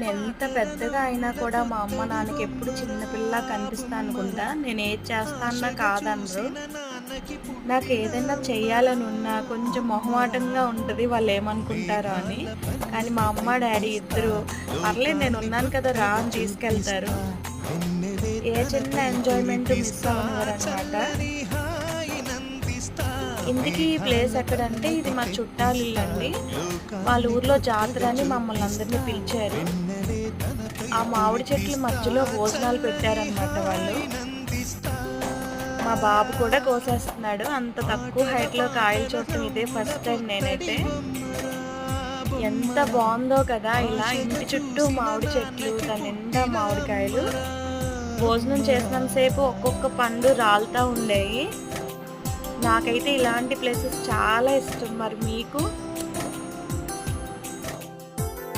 నేను ఎంత పెద్దగా అయినా కూడా మా అమ్మ నాన్నకి ఎప్పుడు చిన్నపిల్లలా కనిపిస్తా అనుకుంటా. నేను ఏది చేస్తా అన్నా కాదనరు. నాకు ఏదైనా చెయ్యాలని ఉన్నా కొంచెం మొహమాటంగా ఉంటది వాళ్ళేమనుకుంటారో అని. కానీ మా అమ్మ, డ్యాడీ ఇద్దరు పర్లేదు నేనున్నాను కదా! రా అని తీసుకెళ్తారు. ఏ చిన్న ఎంజాయ్‌మెంట్ మిస్ అవ్వనివ్వరనమాట. ఇంతకీ ఈ ప్లేస్ ఎక్కడంటే ఇది మా చుట్టాలిల్లండి. వాళ్ళ ఊర్లో జాతరని మమ్మల్ని అందరిని పిలిచారు. ఆ మామిడి చెట్ల మధ్యలో భోజనాలు పెట్టారనమాట వాళ్ళు. మా బాబు కూడా కోసేస్తున్నాడు. అంత తక్కువ హైట్‌లో కాయలు చూడటం ఇదే ఫస్ట్ టైం నేనైతే. ఎంత బావుందో కదా! ఇలా ఇంటి చుట్టూ మామిడి చెట్లు, దాని నిండా మామిడికాయలు. భోజనం చేసినంత సేపు ఒక్కొక్క పండు రాలుతా ఉండేయి. నాకైతే ఇలాంటి ప్లేసెస్ చాలా ఇష్టం. మరి మీకు?